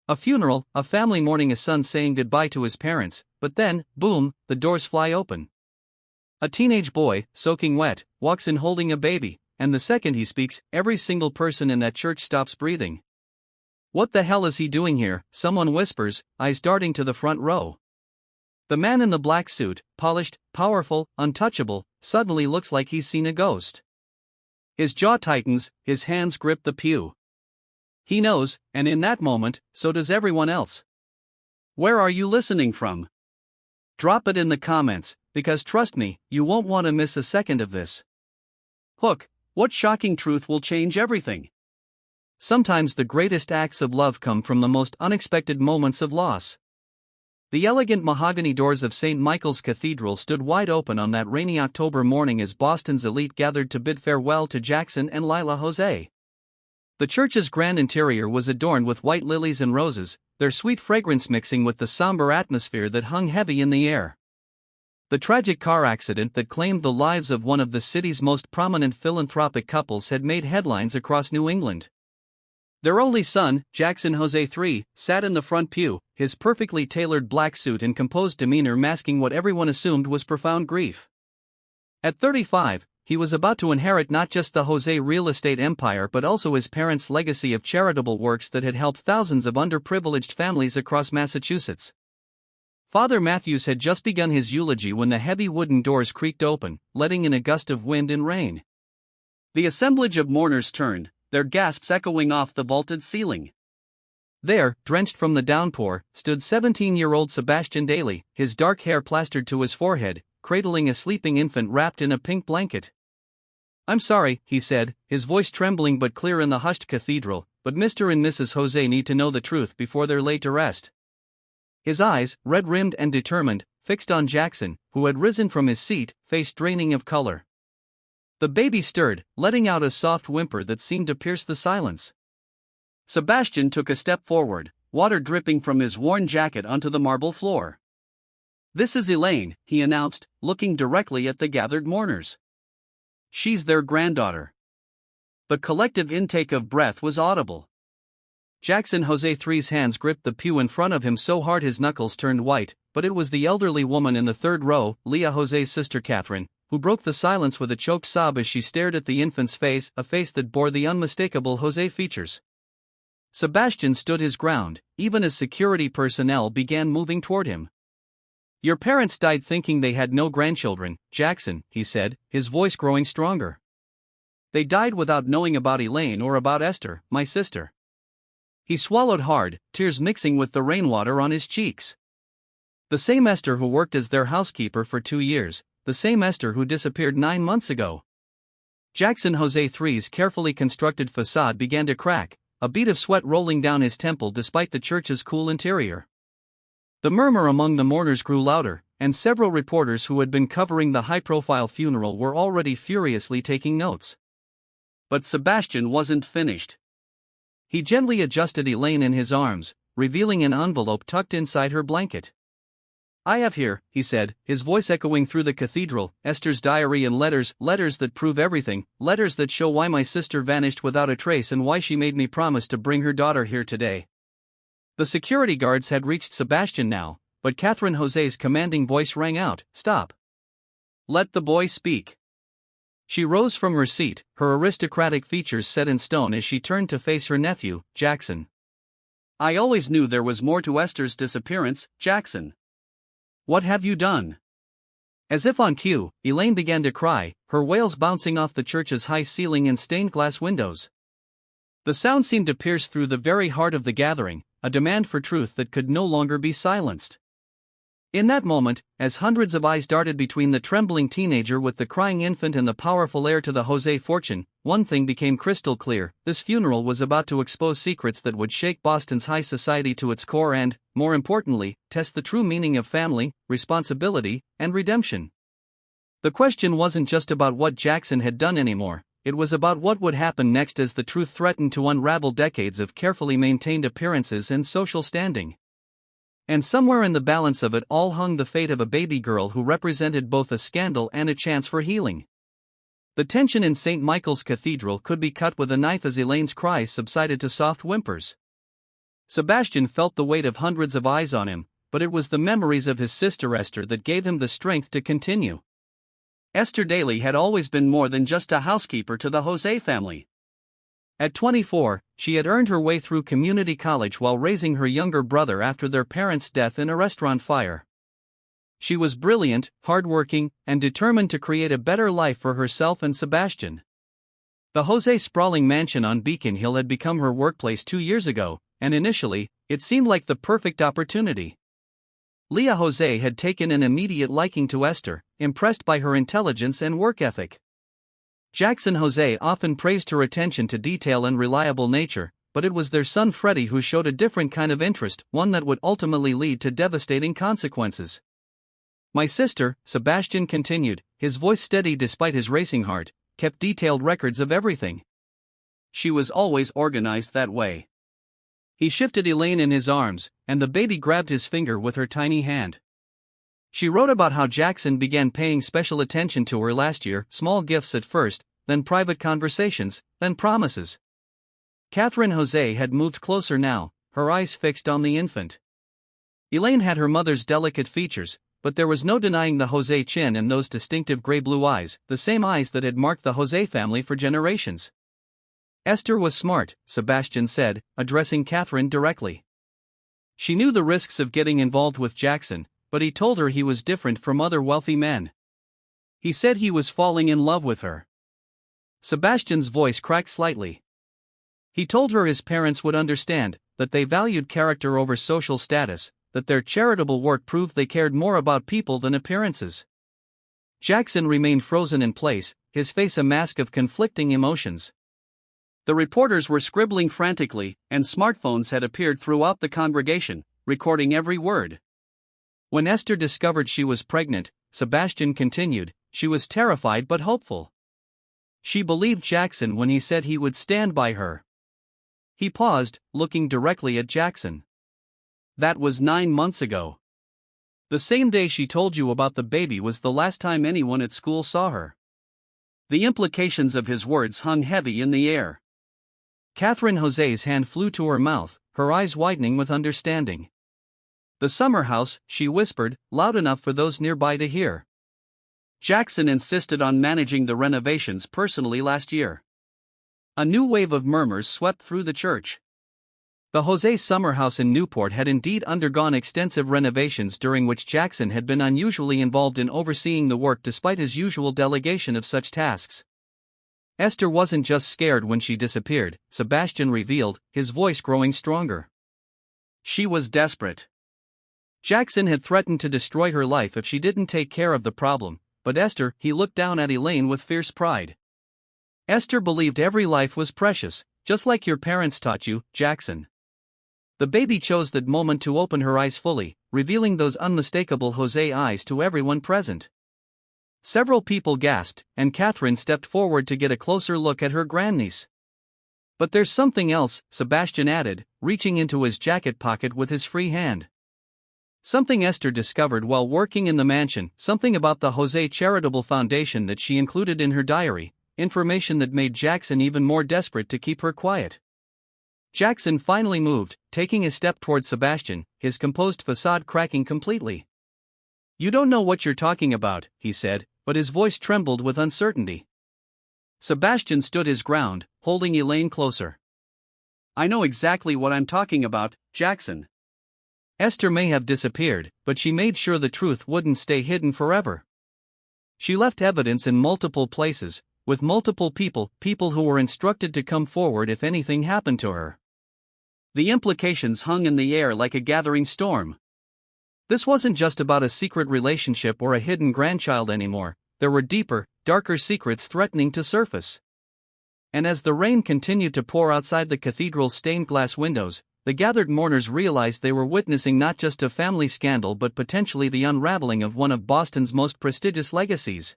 A funeral, a family mourning a son saying goodbye to his parents, but then, boom, the doors fly open. A teenage boy, soaking wet, walks in holding a baby, and the second he speaks, every single person in that church stops breathing. "What the hell is he doing here?" someone whispers, eyes darting to the front row. The man in the black suit, polished, powerful, untouchable, suddenly looks like he's seen a ghost. His jaw tightens, his hands grip the pew. He knows, and in that moment, so does everyone else. Where are you listening from? Drop it in the comments, because trust me, you won't want to miss a second of this. Hook, what shocking truth will change everything? Sometimes the greatest acts of love come from the most unexpected moments of loss. The elegant mahogany doors of St. Michael's Cathedral stood wide open on that rainy October morning as Boston's elite gathered to bid farewell to Jackson and Lila Jose. The church's grand interior was adorned with white lilies and roses, their sweet fragrance mixing with the somber atmosphere that hung heavy in the air. The tragic car accident that claimed the lives of one of the city's most prominent philanthropic couples had made headlines across New England. Their only son, Jackson Jose III, sat in the front pew, his perfectly tailored black suit and composed demeanor masking what everyone assumed was profound grief. At 35, he was about to inherit not just the Jose real estate empire but also his parents' legacy of charitable works that had helped thousands of underprivileged families across Massachusetts. Father Matthews had just begun his eulogy when the heavy wooden doors creaked open, letting in a gust of wind and rain. The assemblage of mourners turned, their gasps echoing off the vaulted ceiling. There, drenched from the downpour, stood 17-year-old Sebastian Daly, his dark hair plastered to his forehead, cradling a sleeping infant wrapped in a pink blanket. "I'm sorry," he said, his voice trembling but clear in the hushed cathedral, "but Mr. and Mrs. Jose need to know the truth before they're laid to rest." His eyes, red-rimmed and determined, fixed on Jackson, who had risen from his seat, face draining of color. The baby stirred, letting out a soft whimper that seemed to pierce the silence. Sebastian took a step forward, water dripping from his worn jacket onto the marble floor. "This is Elaine," he announced, looking directly at the gathered mourners. "She's their granddaughter." The collective intake of breath was audible. Jackson Jose III's hands gripped the pew in front of him so hard his knuckles turned white, but it was the elderly woman in the third row, Leah Jose's sister Catherine, who broke the silence with a choked sob as she stared at the infant's face, a face that bore the unmistakable Jose features. Sebastian stood his ground, even as security personnel began moving toward him. "Your parents died thinking they had no grandchildren, Jackson," he said, his voice growing stronger. "They died without knowing about Elaine or about Esther, my sister." He swallowed hard, tears mixing with the rainwater on his cheeks. The same Esther who worked as their housekeeper for 2 years, the same Esther who disappeared 9 months ago. Jackson Jose III's carefully constructed facade began to crack, a bead of sweat rolling down his temple despite the church's cool interior. The murmur among the mourners grew louder, and several reporters who had been covering the high-profile funeral were already furiously taking notes. But Sebastian wasn't finished. He gently adjusted Elaine in his arms, revealing an envelope tucked inside her blanket. "I have here," he said, his voice echoing through the cathedral, "Esther's diary and letters that prove everything, letters that show why my sister vanished without a trace and why she made me promise to bring her daughter here today." The security guards had reached Sebastian now, but Catherine Jose's commanding voice rang out, "Stop. Let the boy speak." She rose from her seat, her aristocratic features set in stone as she turned to face her nephew, Jackson. "I always knew there was more to Esther's disappearance, Jackson. What have you done?" As if on cue, Elaine began to cry, her wails bouncing off the church's high ceiling and stained glass windows. The sound seemed to pierce through the very heart of the gathering, a demand for truth that could no longer be silenced. In that moment, as hundreds of eyes darted between the trembling teenager with the crying infant and the powerful heir to the Jose fortune, one thing became crystal clear: this funeral was about to expose secrets that would shake Boston's high society to its core and, more importantly, test the true meaning of family, responsibility, and redemption. The question wasn't just about what Jackson had done anymore, it was about what would happen next as the truth threatened to unravel decades of carefully maintained appearances and social standing. And somewhere in the balance of it all hung the fate of a baby girl who represented both a scandal and a chance for healing. The tension in St. Michael's Cathedral could be cut with a knife as Elaine's cries subsided to soft whimpers. Sebastian felt the weight of hundreds of eyes on him, but it was the memories of his sister Esther that gave him the strength to continue. Esther Daly had always been more than just a housekeeper to the Jose family. At 24, she had earned her way through community college while raising her younger brother after their parents' death in a restaurant fire. She was brilliant, hardworking, and determined to create a better life for herself and Sebastian. The Jose sprawling mansion on Beacon Hill had become her workplace 2 years ago, and initially, it seemed like the perfect opportunity. Leah Jose had taken an immediate liking to Esther, impressed by her intelligence and work ethic. Jackson Jose often praised her attention to detail and reliable nature, but it was their son Freddie who showed a different kind of interest, one that would ultimately lead to devastating consequences. My sister, Sebastian continued, his voice steady despite his racing heart, kept detailed records of everything. She was always organized that way. He shifted Elaine in his arms, and the baby grabbed his finger with her tiny hand. She wrote about how Jackson began paying special attention to her last year, small gifts at first, then private conversations, then promises. Catherine Jose had moved closer now, her eyes fixed on the infant. Elaine had her mother's delicate features, but there was no denying the Jose chin and those distinctive gray-blue eyes, the same eyes that had marked the Jose family for generations. Esther was smart, Sebastian said, addressing Catherine directly. She knew the risks of getting involved with Jackson, but he told her he was different from other wealthy men. He said he was falling in love with her. Sebastian's voice cracked slightly. He told her his parents would understand, that they valued character over social status, that their charitable work proved they cared more about people than appearances. Jackson remained frozen in place, his face a mask of conflicting emotions. The reporters were scribbling frantically, and smartphones had appeared throughout the congregation, recording every word. When Esther discovered she was pregnant, Sebastian continued, she was terrified but hopeful. She believed Jackson when he said he would stand by her. He paused, looking directly at Jackson. That was 9 months ago. The same day she told you about the baby was the last time anyone at school saw her. The implications of his words hung heavy in the air. Catherine Jose's hand flew to her mouth, her eyes widening with understanding. The summer house, she whispered, loud enough for those nearby to hear. Jackson insisted on managing the renovations personally last year. A new wave of murmurs swept through the church. The Jose summer house in Newport had indeed undergone extensive renovations during which Jackson had been unusually involved in overseeing the work despite his usual delegation of such tasks. Esther wasn't just scared when she disappeared, Sebastian revealed, his voice growing stronger. She was desperate. Jackson had threatened to destroy her life if she didn't take care of the problem, but Esther, he looked down at Elaine with fierce pride. Esther believed every life was precious, just like your parents taught you, Jackson. The baby chose that moment to open her eyes fully, revealing those unmistakable Jose eyes to everyone present. Several people gasped, and Catherine stepped forward to get a closer look at her grandniece. But there's something else, Sebastian added, reaching into his jacket pocket with his free hand. Something Esther discovered while working in the mansion, something about the Jose Charitable Foundation that she included in her diary, information that made Jackson even more desperate to keep her quiet. Jackson finally moved, taking a step toward Sebastian, his composed facade cracking completely. You don't know what you're talking about, he said, but his voice trembled with uncertainty. Sebastian stood his ground, holding Elaine closer. I know exactly what I'm talking about, Jackson. Esther may have disappeared, but she made sure the truth wouldn't stay hidden forever. She left evidence in multiple places, with multiple people who were instructed to come forward if anything happened to her. The implications hung in the air like a gathering storm. This wasn't just about a secret relationship or a hidden grandchild anymore, there were deeper, darker secrets threatening to surface. And as the rain continued to pour outside the cathedral's stained glass windows, the gathered mourners realized they were witnessing not just a family scandal but potentially the unraveling of one of Boston's most prestigious legacies.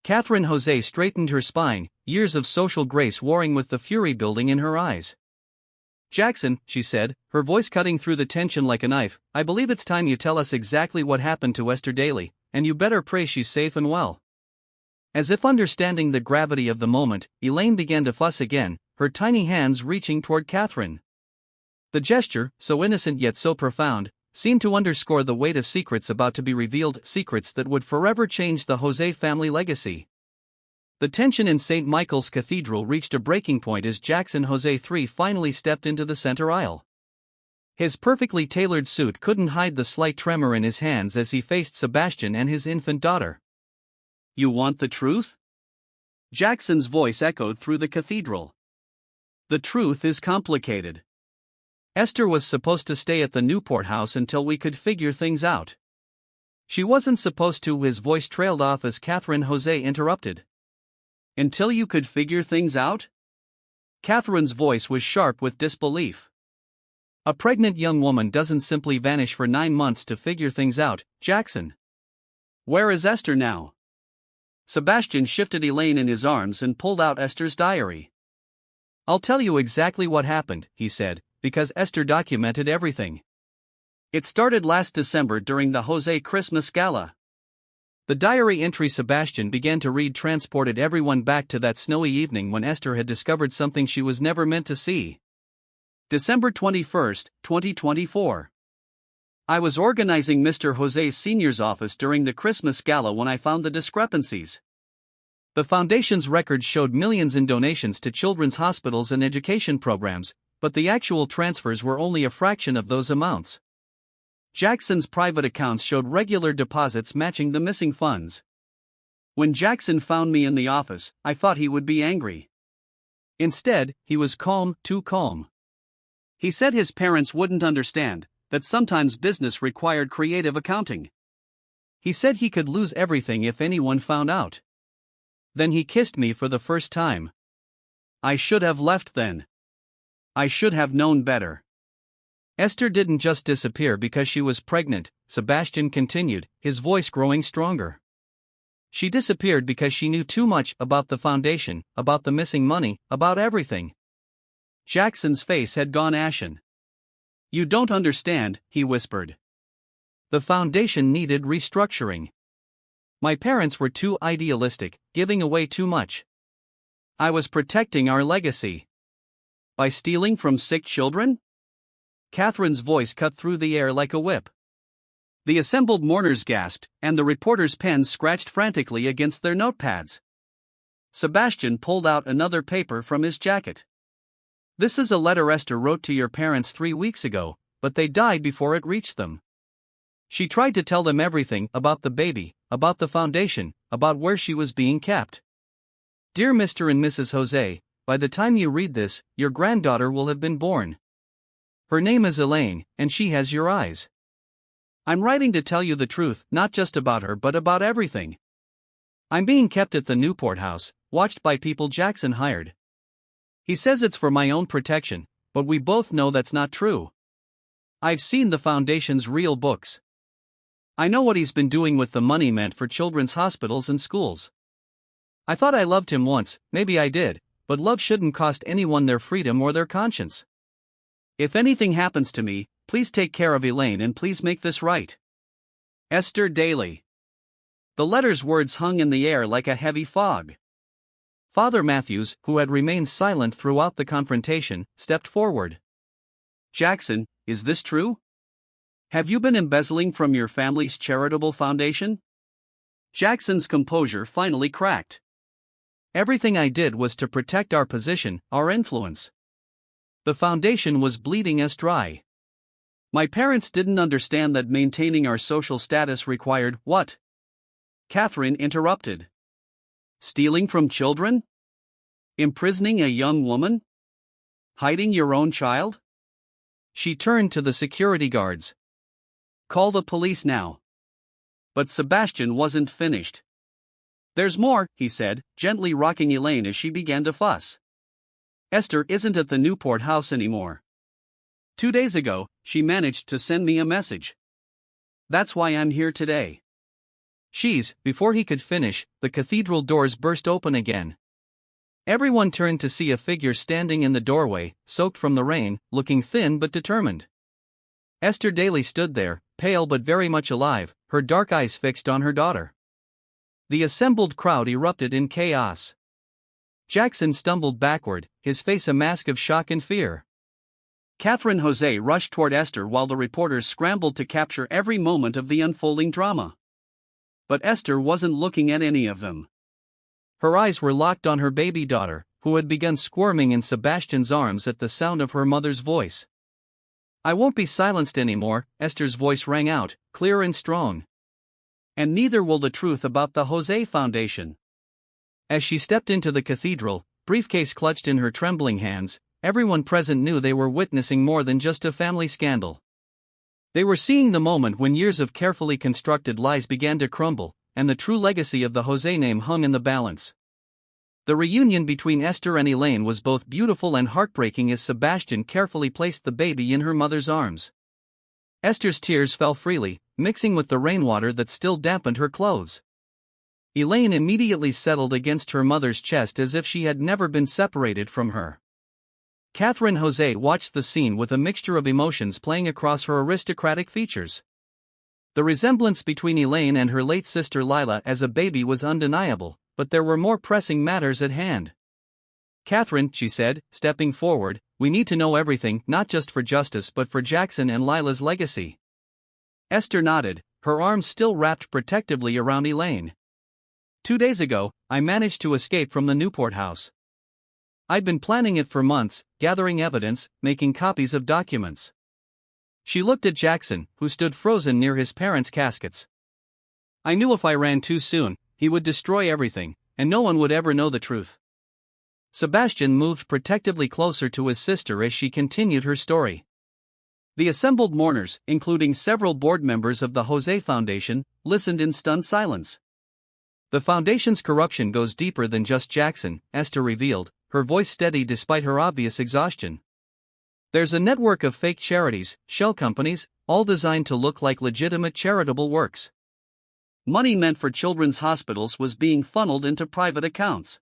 Catherine Jose straightened her spine, years of social grace warring with the fury building in her eyes. Jackson, she said, her voice cutting through the tension like a knife, I believe it's time you tell us exactly what happened to Esther Daly, and you better pray she's safe and well. As if understanding the gravity of the moment, Elaine began to fuss again, her tiny hands reaching toward Catherine. The gesture, so innocent yet so profound, seemed to underscore the weight of secrets about to be revealed, secrets that would forever change the Jose family legacy. The tension in St. Michael's Cathedral reached a breaking point as Jackson Jose III finally stepped into the center aisle. His perfectly tailored suit couldn't hide the slight tremor in his hands as he faced Sebastian and his infant daughter. "You want the truth?" Jackson's voice echoed through the cathedral. "The truth is complicated. Esther was supposed to stay at the Newport house until we could figure things out. She wasn't supposed to." His voice trailed off as Catherine Jose interrupted. "Until you could figure things out?" Catherine's voice was sharp with disbelief. "A pregnant young woman doesn't simply vanish for 9 months to figure things out, Jackson." "Where is Esther now?" Sebastian shifted Elaine in his arms and pulled out Esther's diary. "I'll tell you exactly what happened," he said, "because Esther documented everything. It started last December during the Jose Christmas Gala." The diary entry Sebastian began to read transported everyone back to that snowy evening when Esther had discovered something she was never meant to see. December 21, 2024. "I was organizing Mr. Jose Sr.'s office during the Christmas Gala when I found the discrepancies. The foundation's records showed millions in donations to children's hospitals and education programs, but the actual transfers were only a fraction of those amounts. Jackson's private accounts showed regular deposits matching the missing funds. When Jackson found me in the office, I thought he would be angry. Instead, he was calm, too calm. He said his parents wouldn't understand, that sometimes business required creative accounting. He said he could lose everything if anyone found out. Then he kissed me for the first time. I should have left then. I should have known better." Esther didn't just disappear because she was pregnant, Sebastian continued, his voice growing stronger. "She disappeared because she knew too much about the foundation, about the missing money, about everything." Jackson's face had gone ashen. "You don't understand," he whispered. "The foundation needed restructuring. My parents were too idealistic, giving away too much. I was protecting our legacy. By stealing from sick children?" Catherine's voice cut through the air like a whip. The assembled mourners gasped, and the reporters' pens scratched frantically against their notepads. Sebastian pulled out another paper from his jacket. "This is a letter Esther wrote to your parents 3 weeks ago, but they died before it reached them. She tried to tell them everything about the baby, about the foundation, about where she was being kept. Dear Mr. and Mrs. Jose, by the time you read this, your granddaughter will have been born. Her name is Elaine, and she has your eyes. I'm writing to tell you the truth, not just about her but about everything. I'm being kept at the Newport house, watched by people Jackson hired. He says it's for my own protection, but we both know that's not true. I've seen the foundation's real books. I know what he's been doing with the money meant for children's hospitals and schools. I thought I loved him once, maybe I did, but love shouldn't cost anyone their freedom or their conscience. If anything happens to me, please take care of Elaine and please make this right. Esther Daly." The letter's words hung in the air like a heavy fog. Father Matthews, who had remained silent throughout the confrontation, stepped forward. "Jackson, is this true? Have you been embezzling from your family's charitable foundation?" Jackson's composure finally cracked. "Everything I did was to protect our position, our influence. The foundation was bleeding us dry. My parents didn't understand that maintaining our social status required what?" Catherine interrupted. "Stealing from children? Imprisoning a young woman? Hiding your own child?" She turned to the security guards. "Call the police now." But Sebastian wasn't finished. "There's more," he said, gently rocking Elaine as she began to fuss. "Esther isn't at the Newport house anymore. 2 days ago, she managed to send me a message. That's why I'm here today." Before he could finish, the cathedral doors burst open again. Everyone turned to see a figure standing in the doorway, soaked from the rain, looking thin but determined. Esther Daly stood there, pale but very much alive, her dark eyes fixed on her daughter. The assembled crowd erupted in chaos. Jackson stumbled backward, his face a mask of shock and fear. Catherine Jose rushed toward Esther while the reporters scrambled to capture every moment of the unfolding drama. But Esther wasn't looking at any of them. Her eyes were locked on her baby daughter, who had begun squirming in Sebastian's arms at the sound of her mother's voice. "I won't be silenced anymore," Esther's voice rang out, clear and strong. "And neither will the truth about the Jose Foundation." As she stepped into the cathedral, briefcase clutched in her trembling hands, everyone present knew they were witnessing more than just a family scandal. They were seeing the moment when years of carefully constructed lies began to crumble, and the true legacy of the Jose name hung in the balance. The reunion between Esther and Elaine was both beautiful and heartbreaking as Sebastian carefully placed the baby in her mother's arms. Esther's tears fell freely, mixing with the rainwater that still dampened her clothes. Elaine immediately settled against her mother's chest as if she had never been separated from her. Catherine Jose watched the scene with a mixture of emotions playing across her aristocratic features. The resemblance between Elaine and her late sister Lila as a baby was undeniable, but there were more pressing matters at hand. "Catherine," she said, stepping forward, "we need to know everything, not just for justice but for Jackson and Lila's legacy." Esther nodded, her arms still wrapped protectively around Elaine. "2 days ago, I managed to escape from the Newport house. I'd been planning it for months, gathering evidence, making copies of documents." She looked at Jackson, who stood frozen near his parents' caskets. "I knew if I ran too soon, he would destroy everything, and no one would ever know the truth." Sebastian moved protectively closer to his sister as she continued her story. The assembled mourners, including several board members of the Jose Foundation, listened in stunned silence. "The foundation's corruption goes deeper than just Jackson," Esther revealed, her voice steady despite her obvious exhaustion. "There's a network of fake charities, shell companies, all designed to look like legitimate charitable works. Money meant for children's hospitals was being funneled into private accounts.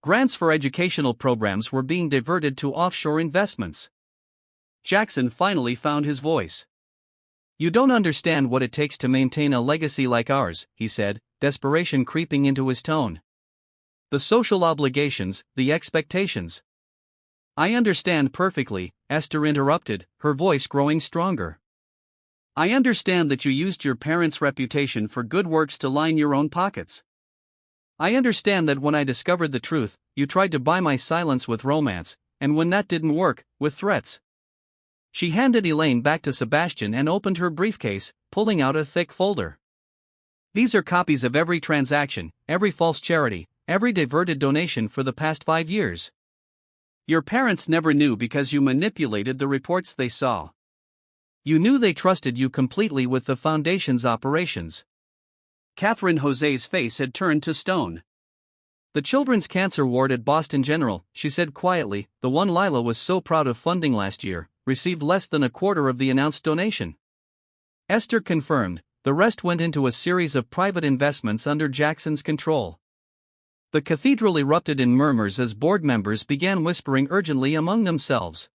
Grants for educational programs were being diverted to offshore investments." Jackson finally found his voice. "You don't understand what it takes to maintain a legacy like ours," he said, desperation creeping into his tone. "The social obligations, the expectations." "I understand perfectly," Esther interrupted, her voice growing stronger. "I understand that you used your parents' reputation for good works to line your own pockets. I understand that when I discovered the truth, you tried to buy my silence with romance, and when that didn't work, with threats." She handed Elaine back to Sebastian and opened her briefcase, pulling out a thick folder. "These are copies of every transaction, every false charity, every diverted donation for the past 5 years. Your parents never knew because you manipulated the reports they saw. You knew they trusted you completely with the foundation's operations." Catherine Jose's face had turned to stone. "The children's cancer ward at Boston General," she said quietly, "the one Lila was so proud of funding last year, received less than a quarter of the announced donation." Esther confirmed, the rest went into a series of private investments under Jackson's control. The cathedral erupted in murmurs as board members began whispering urgently among themselves.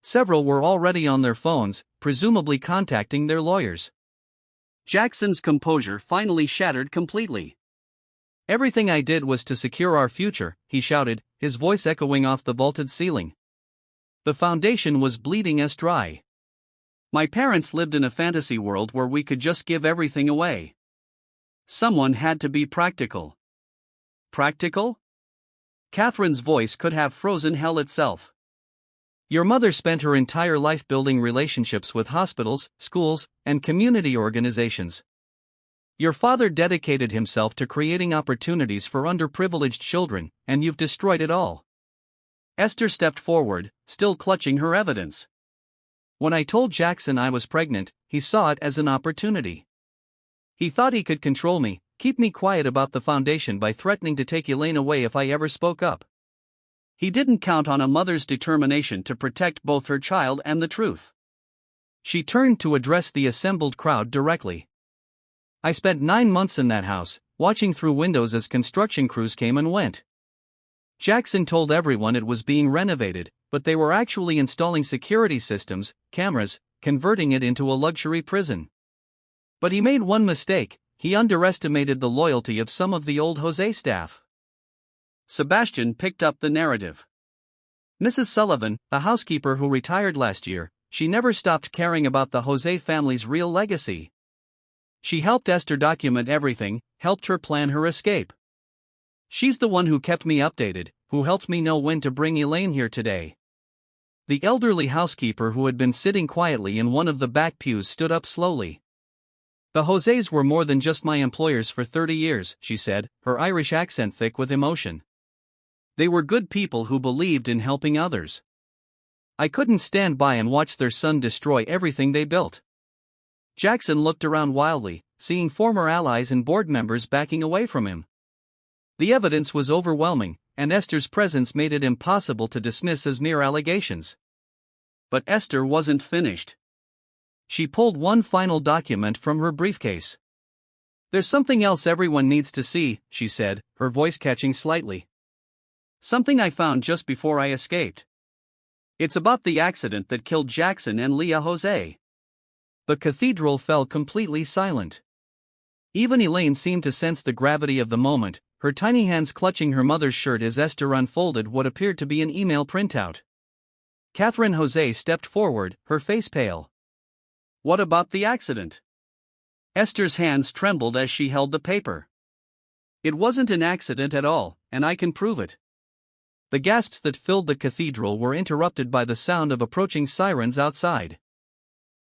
Several were already on their phones, presumably contacting their lawyers. Jackson's composure finally shattered completely. "Everything I did was to secure our future," he shouted, his voice echoing off the vaulted ceiling. "The foundation was bleeding us dry. My parents lived in a fantasy world where we could just give everything away. Someone had to be practical." "Practical?" Catherine's voice could have frozen hell itself. "Your mother spent her entire life building relationships with hospitals, schools, and community organizations. Your father dedicated himself to creating opportunities for underprivileged children, and you've destroyed it all." Esther stepped forward, still clutching her evidence. "When I told Jackson I was pregnant, he saw it as an opportunity. He thought he could control me, keep me quiet about the foundation by threatening to take Elaine away if I ever spoke up. He didn't count on a mother's determination to protect both her child and the truth." She turned to address the assembled crowd directly. "I spent 9 months in that house, watching through windows as construction crews came and went. Jackson told everyone it was being renovated, but they were actually installing security systems, cameras, converting it into a luxury prison. But he made one mistake: he underestimated the loyalty of some of the old Jose staff." Sebastian picked up the narrative. Mrs. Sullivan, a housekeeper who retired last year, she never stopped caring about the Jose family's real legacy. She helped Esther document everything, helped her plan her escape. She's the one who kept me updated, who helped me know when to bring Elaine here today. The elderly housekeeper who had been sitting quietly in one of the back pews stood up slowly. The Joses were more than just my employers for 30 years, she said, her Irish accent thick with emotion. They were good people who believed in helping others. I couldn't stand by and watch their son destroy everything they built. Jackson looked around wildly, seeing former allies and board members backing away from him. The evidence was overwhelming, and Esther's presence made it impossible to dismiss as mere allegations. But Esther wasn't finished. She pulled one final document from her briefcase. "There's something else everyone needs to see," she said, her voice catching slightly. "Something I found just before I escaped. It's about the accident that killed Jackson and Leah Jose." The cathedral fell completely silent. Even Elaine seemed to sense the gravity of the moment, her tiny hands clutching her mother's shirt as Esther unfolded what appeared to be an email printout. Catherine Jose stepped forward, her face pale. "What about the accident?" Esther's hands trembled as she held the paper. "It wasn't an accident at all, and I can prove it." The gasps that filled the cathedral were interrupted by the sound of approaching sirens outside.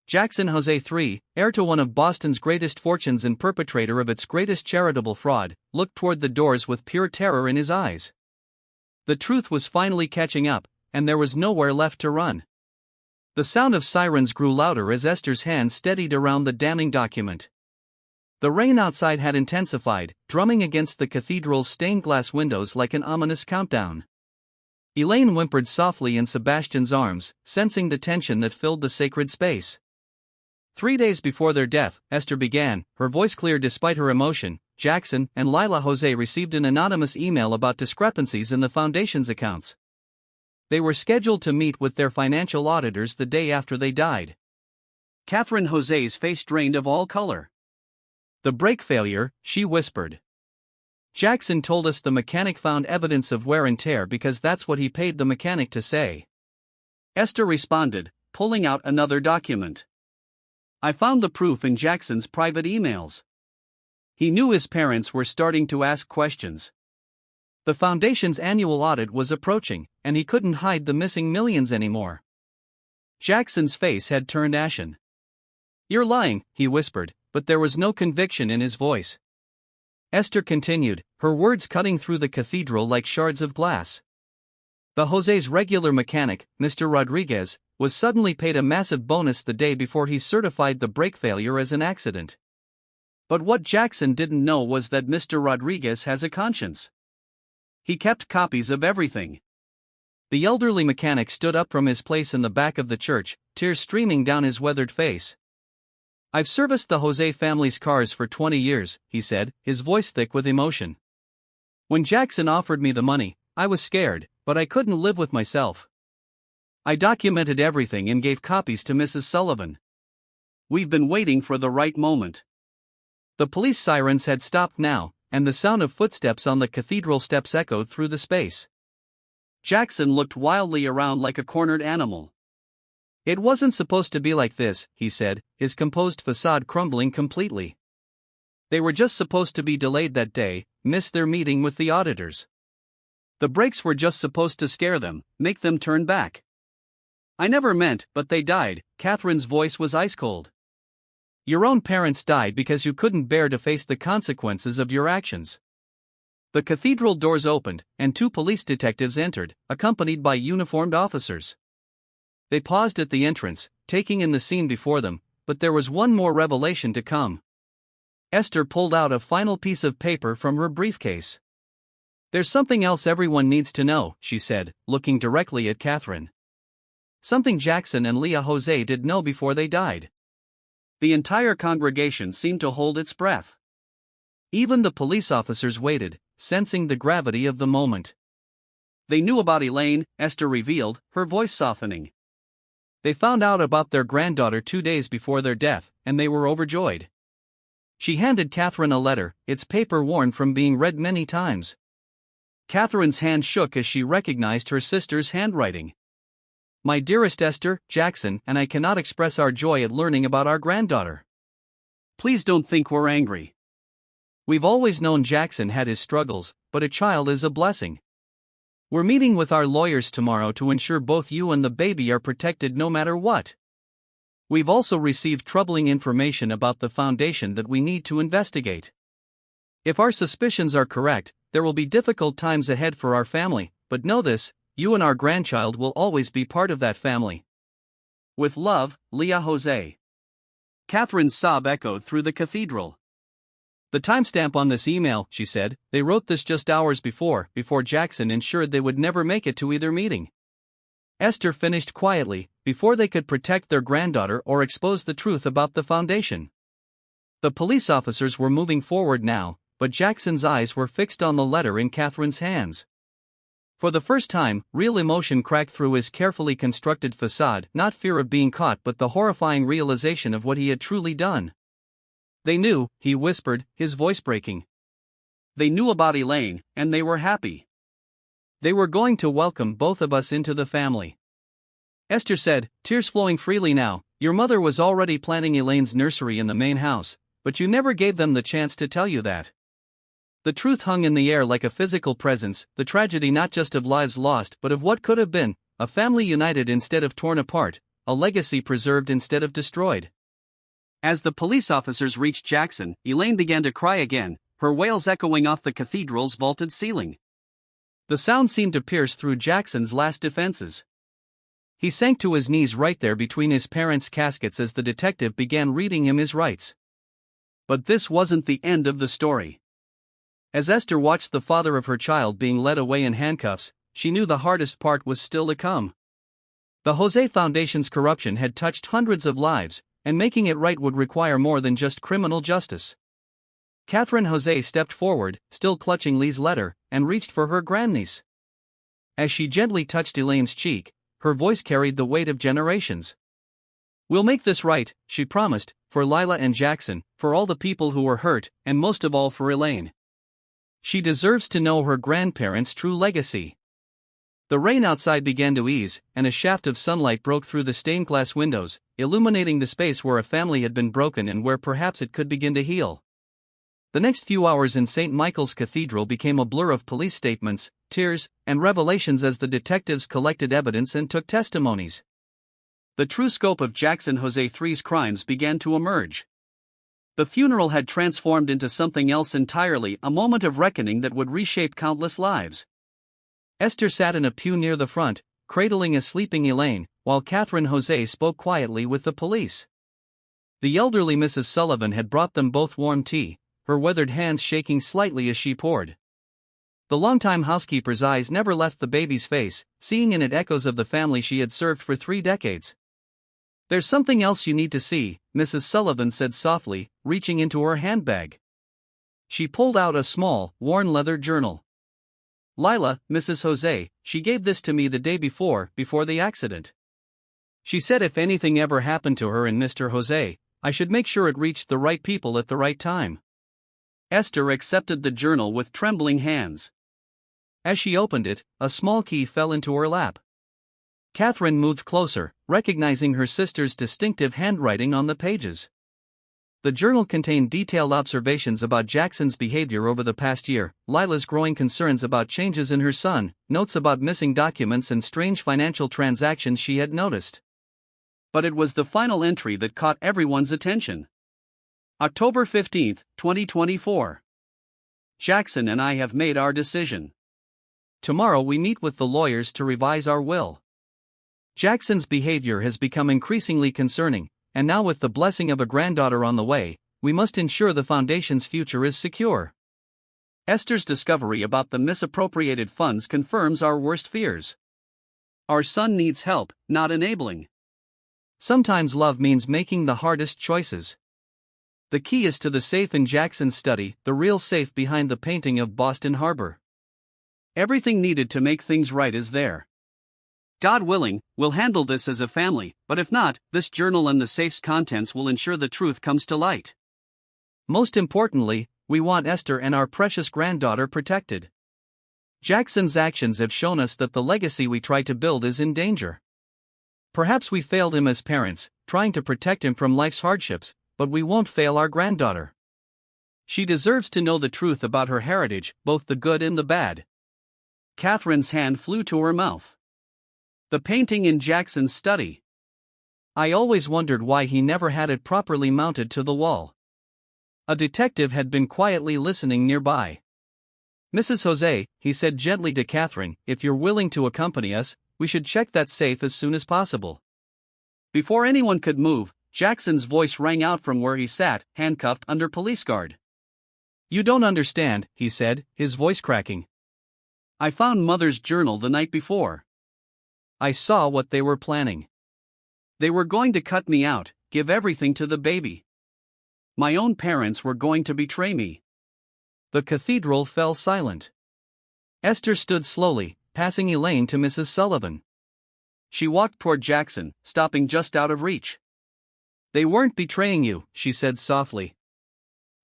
Jackson Jose III, heir to one of Boston's greatest fortunes and perpetrator of its greatest charitable fraud, looked toward the doors with pure terror in his eyes. The truth was finally catching up, and there was nowhere left to run. The sound of sirens grew louder as Esther's hands steadied around the damning document. The rain outside had intensified, drumming against the cathedral's stained glass windows like an ominous countdown. Elaine whimpered softly in Sebastian's arms, sensing the tension that filled the sacred space. 3 days before their death, Esther began, her voice clear despite her emotion, Jackson and Lila Jose received an anonymous email about discrepancies in the foundation's accounts. They were scheduled to meet with their financial auditors the day after they died. Catherine Jose's face drained of all color. "The brake failure," she whispered. "Jackson told us the mechanic found evidence of wear and tear because that's what he paid the mechanic to say." Esther responded, pulling out another document. "I found the proof in Jackson's private emails. He knew his parents were starting to ask questions. The foundation's annual audit was approaching, and he couldn't hide the missing millions anymore." Jackson's face had turned ashen. "You're lying," he whispered, but there was no conviction in his voice. Esther continued, her words cutting through the cathedral like shards of glass. "The Jose's regular mechanic, Mr. Rodriguez, was suddenly paid a massive bonus the day before he certified the brake failure as an accident. But what Jackson didn't know was that Mr. Rodriguez has a conscience. He kept copies of everything." The elderly mechanic stood up from his place in the back of the church, tears streaming down his weathered face. "I've serviced the Jose family's cars for 20 years, he said, his voice thick with emotion. "When Jackson offered me the money, I was scared, but I couldn't live with myself. I documented everything and gave copies to Mrs. Sullivan. We've been waiting for the right moment." The police sirens had stopped now, and the sound of footsteps on the cathedral steps echoed through the space. Jackson looked wildly around like a cornered animal. "It wasn't supposed to be like this," he said, his composed facade crumbling completely. "They were just supposed to be delayed that day, miss their meeting with the auditors. The breaks were just supposed to scare them, make them turn back. I never meant, but they died." Catherine's voice was ice cold. "Your own parents died because you couldn't bear to face the consequences of your actions." The cathedral doors opened, and 2 police detectives entered, accompanied by uniformed officers. They paused at the entrance, taking in the scene before them, but there was one more revelation to come. Esther pulled out a final piece of paper from her briefcase. "There's something else everyone needs to know," she said, looking directly at Catherine. "Something Jackson and Leah Jose did know before they died." The entire congregation seemed to hold its breath. Even the police officers waited, sensing the gravity of the moment. "They knew about Elaine," Esther revealed, her voice softening. "They found out about their granddaughter 2 days before their death, and they were overjoyed." She handed Catherine a letter, its paper worn from being read many times. Catherine's hand shook as she recognized her sister's handwriting. "My dearest Esther, Jackson and I cannot express our joy at learning about our granddaughter. Please don't think we're angry. We've always known Jackson had his struggles, but a child is a blessing. We're meeting with our lawyers tomorrow to ensure both you and the baby are protected no matter what. We've also received troubling information about the foundation that we need to investigate. If our suspicions are correct, there will be difficult times ahead for our family, but know this, you and our grandchild will always be part of that family. With love, Leah Jose." Catherine's sob echoed through the cathedral. "The timestamp on this email," she said, "they wrote this just hours before Jackson ensured they would never make it to either meeting." Esther finished quietly, before they could protect their granddaughter or expose the truth about the foundation. The police officers were moving forward now, but Jackson's eyes were fixed on the letter in Catherine's hands. For the first time, real emotion cracked through his carefully constructed facade, not fear of being caught but the horrifying realization of what he had truly done. "They knew," he whispered, his voice breaking. "They knew about Elaine, and they were happy. They were going to welcome both of us into the family." Esther said, tears flowing freely now, "Your mother was already planning Elaine's nursery in the main house, but you never gave them the chance to tell you that." The truth hung in the air like a physical presence, the tragedy not just of lives lost but of what could have been, a family united instead of torn apart, a legacy preserved instead of destroyed. As the police officers reached Jackson, Elaine began to cry again, her wails echoing off the cathedral's vaulted ceiling. The sound seemed to pierce through Jackson's last defenses. He sank to his knees right there between his parents' caskets as the detective began reading him his rights. But this wasn't the end of the story. As Esther watched the father of her child being led away in handcuffs, she knew the hardest part was still to come. The Jose Foundation's corruption had touched hundreds of lives, and making it right would require more than just criminal justice. Catherine Jose stepped forward, still clutching Lee's letter, and reached for her grandniece. As she gently touched Elaine's cheek, her voice carried the weight of generations. "We'll make this right," she promised, "for Lila and Jackson, for all the people who were hurt, and most of all for Elaine. She deserves to know her grandparents' true legacy." The rain outside began to ease, and a shaft of sunlight broke through the stained glass windows, illuminating the space where a family had been broken and where perhaps it could begin to heal. The next few hours in St. Michael's Cathedral became a blur of police statements, tears, and revelations as the detectives collected evidence and took testimonies. The true scope of Jackson Jose III's crimes began to emerge. The funeral had transformed into something else entirely, a moment of reckoning that would reshape countless lives. Esther sat in a pew near the front, cradling a sleeping Elaine, while Catherine Jose spoke quietly with the police. The elderly Mrs. Sullivan had brought them both warm tea, her weathered hands shaking slightly as she poured. The longtime housekeeper's eyes never left the baby's face, seeing in it echoes of the family she had served for 3 decades. "There's something else you need to see," Mrs. Sullivan said softly, reaching into her handbag. She pulled out a small, worn leather journal. "Lila, Mrs. Jose, she gave this to me the day before the accident. She said if anything ever happened to her and Mr. Jose, I should make sure it reached the right people at the right time." Esther accepted the journal with trembling hands. As she opened it, a small key fell into her lap. Catherine moved closer, recognizing her sister's distinctive handwriting on the pages. The journal contained detailed observations about Jackson's behavior over the past year, Lila's growing concerns about changes in her son, notes about missing documents and strange financial transactions she had noticed. But it was the final entry that caught everyone's attention. October 15, 2024. Jackson and I have made our decision. Tomorrow we meet with the lawyers to revise our will. Jackson's behavior has become increasingly concerning, and now with the blessing of a granddaughter on the way, we must ensure the foundation's future is secure. Esther's discovery about the misappropriated funds confirms our worst fears. Our son needs help, not enabling. Sometimes love means making the hardest choices. The key is to the safe in Jackson's study, the real safe behind the painting of Boston Harbor. Everything needed to make things right is there. God willing, we'll handle this as a family, but if not, this journal and the safe's contents will ensure the truth comes to light. Most importantly, we want Esther and our precious granddaughter protected. Jackson's actions have shown us that the legacy we try to build is in danger. Perhaps we failed him as parents, trying to protect him from life's hardships, but we won't fail our granddaughter. She deserves to know the truth about her heritage, both the good and the bad. Catherine's hand flew to her mouth. The painting in Jackson's study. I always wondered why he never had it properly mounted to the wall. A detective had been quietly listening nearby. Mrs. Jose, he said gently to Catherine, if you're willing to accompany us, we should check that safe as soon as possible. Before anyone could move, Jackson's voice rang out from where he sat, handcuffed under police guard. You don't understand, he said, his voice cracking. I found Mother's journal the night before. I saw what they were planning. They were going to cut me out, give everything to the baby. My own parents were going to betray me. The cathedral fell silent. Esther stood slowly, passing Elaine to Mrs. Sullivan. She walked toward Jackson, stopping just out of reach. They weren't betraying you, she said softly.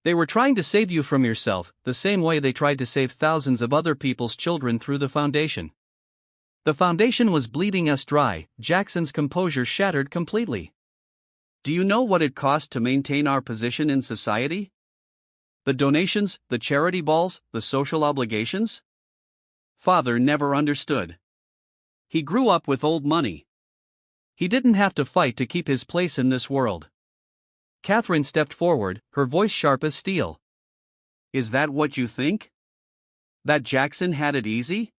They were trying to save you from yourself, the same way they tried to save thousands of other people's children through the foundation. The foundation was bleeding us dry. Jackson's composure shattered completely. Do you know what it cost to maintain our position in society? The donations, the charity balls, the social obligations? Father never understood. He grew up with old money. He didn't have to fight to keep his place in this world. Catherine stepped forward, her voice sharp as steel. Is that what you think? That Jackson had it easy?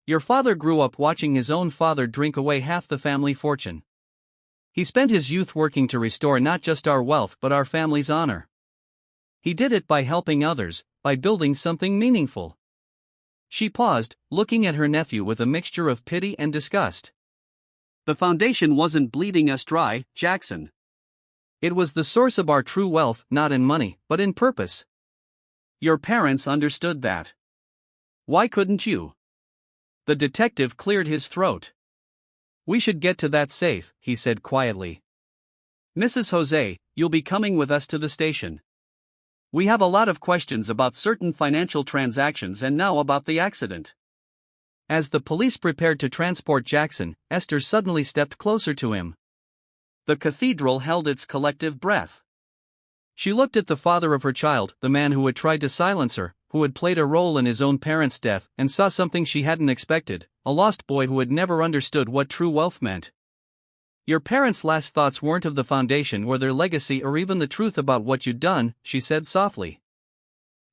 Your father grew up watching his own father drink away half the family fortune. He spent his youth working to restore not just our wealth but our family's honor. He did it by helping others, by building something meaningful. She paused, looking at her nephew with a mixture of pity and disgust. The foundation wasn't bleeding us dry, Jackson. It was the source of our true wealth, not in money, but in purpose. Your parents understood that. Why couldn't you? The detective cleared his throat. We should get to that safe, he said quietly. Mrs. Jose, you'll be coming with us to the station. We have a lot of questions about certain financial transactions and now about the accident. As the police prepared to transport Jackson, Esther suddenly stepped closer to him. The cathedral held its collective breath. She looked at the father of her child, the man who had tried to silence her, who had played a role in his own parents' death, and saw something she hadn't expected, a lost boy who had never understood what true wealth meant. Your parents' last thoughts weren't of the foundation or their legacy or even the truth about what you'd done, she said softly.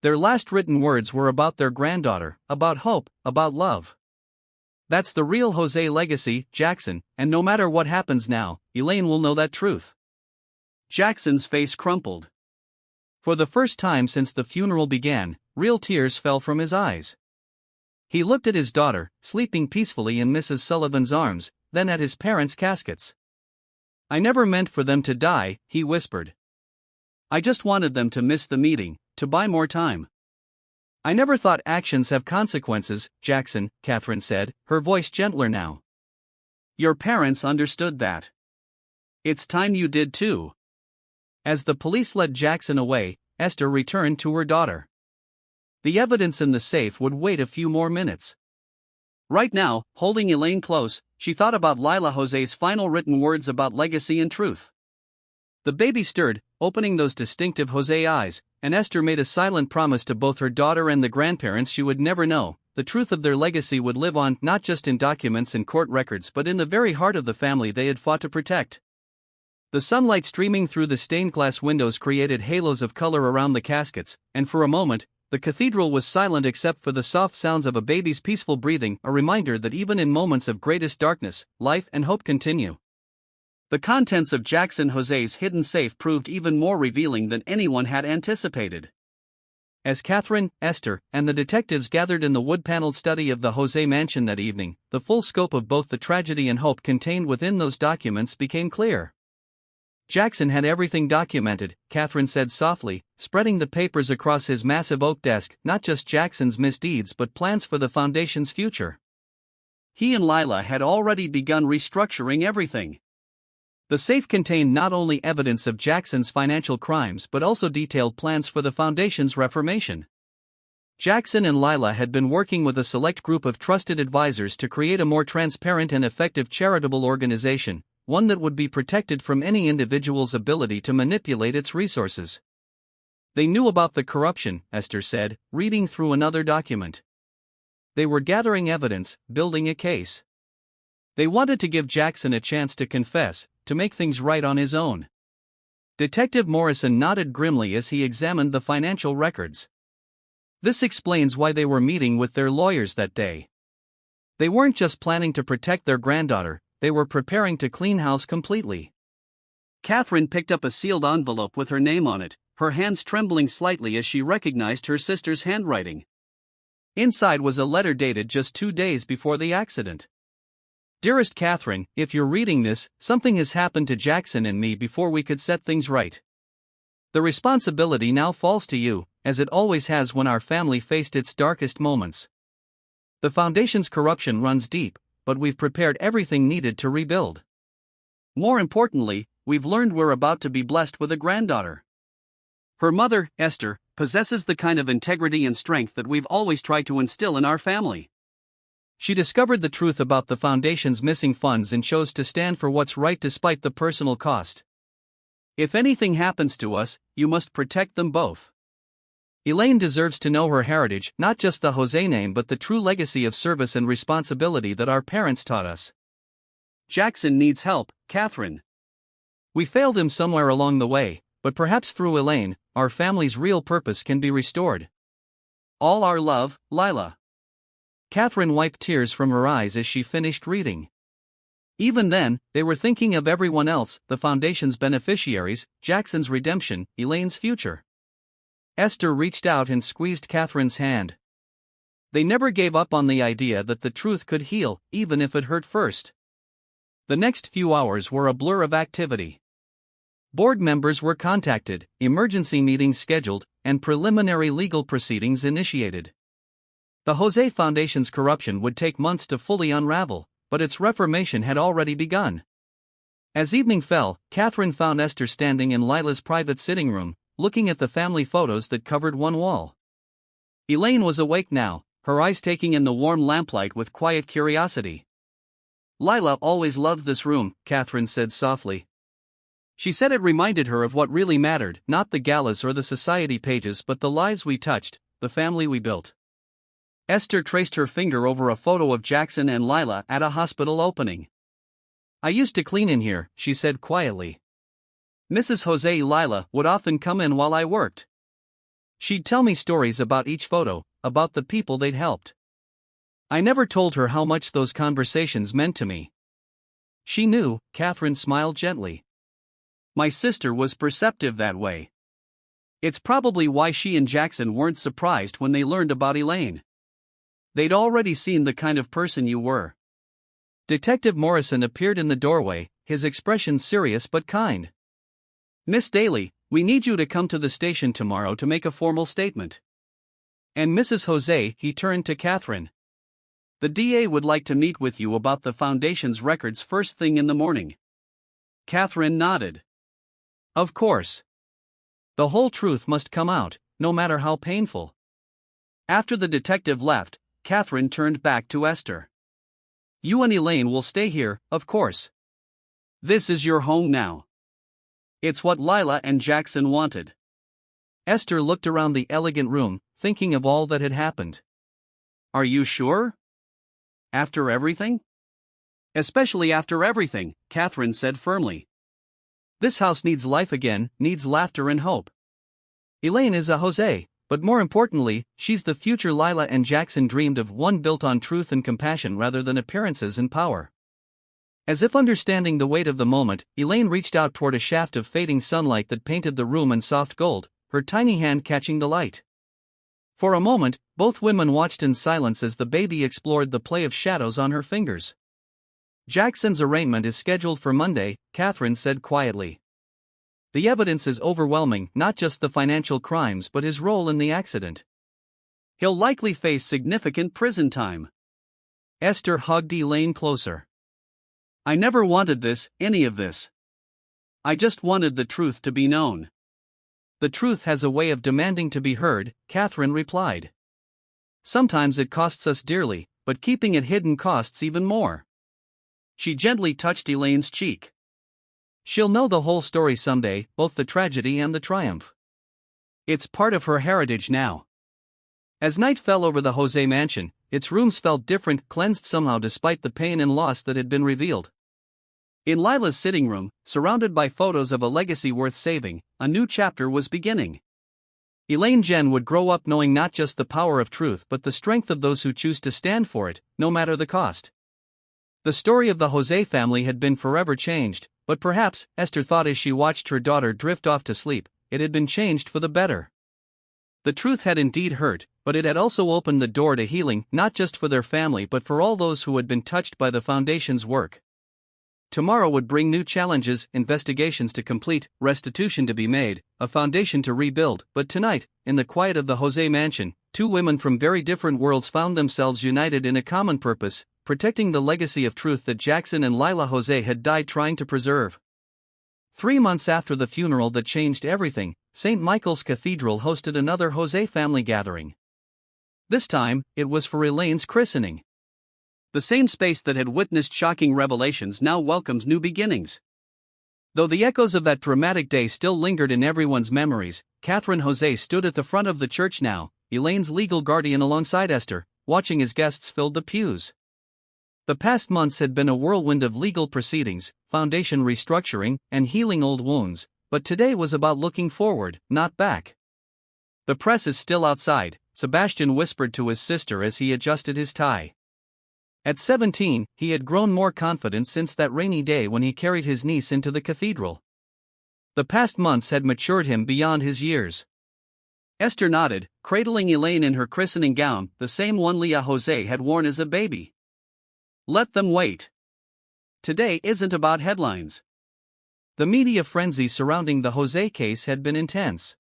Their last written words were about their granddaughter, about hope, about love. That's the real Jose legacy, Jackson, and no matter what happens now, Elaine will know that truth. Jackson's face crumpled. For the first time since the funeral began, real tears fell from his eyes. He looked at his daughter, sleeping peacefully in Mrs. Sullivan's arms, then at his parents' caskets. I never meant for them to die, he whispered. I just wanted them to miss the meeting, to buy more time. I never thought actions have consequences, Jackson, Catherine said, her voice gentler now. Your parents understood that. It's time you did too. As the police led Jackson away, Esther returned to her daughter. The evidence in the safe would wait a few more minutes. Right now, holding Elaine close, she thought about Lila Jose's final written words about legacy and truth. The baby stirred, opening those distinctive Jose eyes, and Esther made a silent promise to both her daughter and the grandparents she would never know. The truth of their legacy would live on, not just in documents and court records but in the very heart of the family they had fought to protect. The sunlight streaming through the stained glass windows created halos of color around the caskets, and for a moment, the cathedral was silent except for the soft sounds of a baby's peaceful breathing, a reminder that even in moments of greatest darkness, life and hope continue. The contents of Jackson Jose's hidden safe proved even more revealing than anyone had anticipated. As Catherine, Esther, and the detectives gathered in the wood-paneled study of the Jose mansion that evening, the full scope of both the tragedy and hope contained within those documents became clear. Jackson had everything documented, Catherine said softly, spreading the papers across his massive oak desk, not just Jackson's misdeeds but plans for the foundation's future. He and Lila had already begun restructuring everything. The safe contained not only evidence of Jackson's financial crimes but also detailed plans for the foundation's reformation. Jackson and Lila had been working with a select group of trusted advisors to create a more transparent and effective charitable organization, one that would be protected from any individual's ability to manipulate its resources. They knew about the corruption, Esther said, reading through another document. They were gathering evidence, building a case. They wanted to give Jackson a chance to confess, to make things right on his own. Detective Morrison nodded grimly as he examined the financial records. This explains why they were meeting with their lawyers that day. They weren't just planning to protect their granddaughter, they were preparing to clean house completely. Catherine picked up a sealed envelope with her name on it, her hands trembling slightly as she recognized her sister's handwriting. Inside was a letter dated just 2 days before the accident. Dearest Catherine, if you're reading this, something has happened to Jackson and me before we could set things right. The responsibility now falls to you, as it always has when our family faced its darkest moments. The foundation's corruption runs deep, but we've prepared everything needed to rebuild. More importantly, we've learned we're about to be blessed with a granddaughter. Her mother, Esther, possesses the kind of integrity and strength that we've always tried to instill in our family. She discovered the truth about the foundation's missing funds and chose to stand for what's right despite the personal cost. If anything happens to us, you must protect them both. Elaine deserves to know her heritage, not just the Jose name but the true legacy of service and responsibility that our parents taught us. Jackson needs help, Catherine. We failed him somewhere along the way, but perhaps through Elaine, our family's real purpose can be restored. All our love, Lila. Catherine wiped tears from her eyes as she finished reading. Even then, they were thinking of everyone else, the foundation's beneficiaries, Jackson's redemption, Elaine's future. Esther reached out and squeezed Catherine's hand. They never gave up on the idea that the truth could heal, even if it hurt first. The next few hours were a blur of activity. Board members were contacted, emergency meetings scheduled, and preliminary legal proceedings initiated. The Jose Foundation's corruption would take months to fully unravel, but its reformation had already begun. As evening fell, Catherine found Esther standing in Lila's private sitting room, looking at the family photos that covered one wall. Elaine was awake now, her eyes taking in the warm lamplight with quiet curiosity. Lila always loved this room, Catherine said softly. She said it reminded her of what really mattered, not the galas or the society pages but the lives we touched, the family we built. Esther traced her finger over a photo of Jackson and Lila at a hospital opening. I used to clean in here, she said quietly. Mrs. Jose Lila would often come in while I worked. She'd tell me stories about each photo, about the people they'd helped. I never told her how much those conversations meant to me. She knew, Catherine smiled gently. My sister was perceptive that way. It's probably why she and Jackson weren't surprised when they learned about Elaine. They'd already seen the kind of person you were. Detective Morrison appeared in the doorway, his expression serious but kind. Miss Daly, we need you to come to the station tomorrow to make a formal statement. And Mrs. Jose, he turned to Catherine. The DA would like to meet with you about the foundation's records first thing in the morning. Catherine nodded. Of course. The whole truth must come out, no matter how painful. After the detective left, Catherine turned back to Esther. You and Elaine will stay here, of course. This is your home now. It's what Lila and Jackson wanted. Esther looked around the elegant room, thinking of all that had happened. Are you sure? After everything? Especially after everything, Catherine said firmly. This house needs life again, needs laughter and hope. Elaine is a Jose, but more importantly, she's the future Lila and Jackson dreamed of, one built on truth and compassion rather than appearances and power. As if understanding the weight of the moment, Elaine reached out toward a shaft of fading sunlight that painted the room in soft gold, her tiny hand catching the light. For a moment, both women watched in silence as the baby explored the play of shadows on her fingers. Jackson's arraignment is scheduled for Monday, Catherine said quietly. The evidence is overwhelming, not just the financial crimes but his role in the accident. He'll likely face significant prison time. Esther hugged Elaine closer. I never wanted this, any of this. I just wanted the truth to be known. The truth has a way of demanding to be heard, Catherine replied. Sometimes it costs us dearly, but keeping it hidden costs even more. She gently touched Elaine's cheek. She'll know the whole story someday, both the tragedy and the triumph. It's part of her heritage now. As night fell over the Jose mansion, its rooms felt different, cleansed somehow despite the pain and loss that had been revealed. In Lila's sitting room, surrounded by photos of a legacy worth saving, a new chapter was beginning. Elaine Jen would grow up knowing not just the power of truth but the strength of those who choose to stand for it, no matter the cost. The story of the Jose family had been forever changed, but perhaps, Esther thought as she watched her daughter drift off to sleep, it had been changed for the better. The truth had indeed hurt, but it had also opened the door to healing, not just for their family but for all those who had been touched by the Foundation's work. Tomorrow would bring new challenges, investigations to complete, restitution to be made, a foundation to rebuild, but tonight, in the quiet of the Jose mansion, two women from very different worlds found themselves united in a common purpose, protecting the legacy of truth that Jackson and Lila Jose had died trying to preserve. 3 months after the funeral that changed everything, St. Michael's Cathedral hosted another Jose family gathering. This time, it was for Elaine's christening. The same space that had witnessed shocking revelations now welcomed new beginnings. Though the echoes of that dramatic day still lingered in everyone's memories, Catherine Jose stood at the front of the church now, Elaine's legal guardian alongside Esther, watching as guests filled the pews. The past months had been a whirlwind of legal proceedings, foundation restructuring, and healing old wounds, but today was about looking forward, not back. "The press is still outside," Sebastian whispered to his sister as he adjusted his tie. At 17, he had grown more confident since that rainy day when he carried his niece into the cathedral. The past months had matured him beyond his years. Esther nodded, cradling Elaine in her christening gown, the same one Leah Jose had worn as a baby. Let them wait. Today isn't about headlines. The media frenzy surrounding the Jose case had been intense.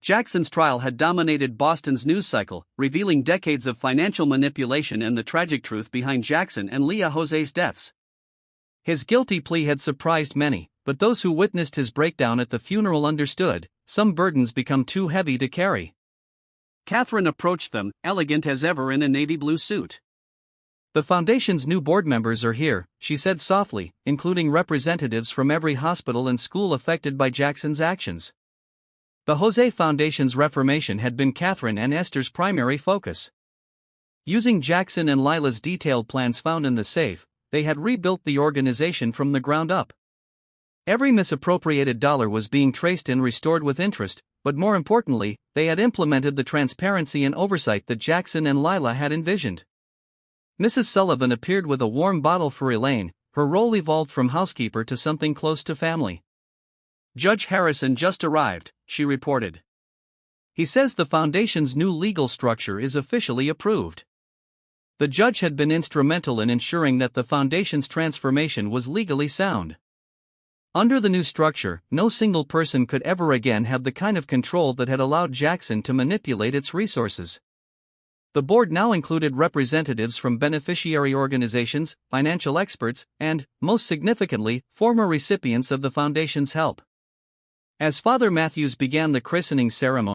Jackson's trial had dominated Boston's news cycle, revealing decades of financial manipulation and the tragic truth behind Jackson and Leah Jose's deaths. His guilty plea had surprised many, but those who witnessed his breakdown at the funeral understood, some burdens become too heavy to carry. Catherine approached them, elegant as ever in a navy blue suit. "The Foundation's new board members are here," she said softly, including representatives from every hospital and school affected by Jackson's actions. The Jose Foundation's reformation had been Catherine and Esther's primary focus. Using Jackson and Lila's detailed plans found in the safe, they had rebuilt the organization from the ground up. Every misappropriated dollar was being traced and restored with interest, but more importantly, they had implemented the transparency and oversight that Jackson and Lila had envisioned. Mrs. Sullivan appeared with a warm bottle for Elaine, her role evolved from housekeeper to something close to family. "Judge Harrison just arrived," she reported. "He says the Foundation's new legal structure is officially approved." The judge had been instrumental in ensuring that the Foundation's transformation was legally sound. Under the new structure, no single person could ever again have the kind of control that had allowed Jackson to manipulate its resources. The board now included representatives from beneficiary organizations, financial experts, and, most significantly, former recipients of the Foundation's help. As Father Matthews began the christening ceremony,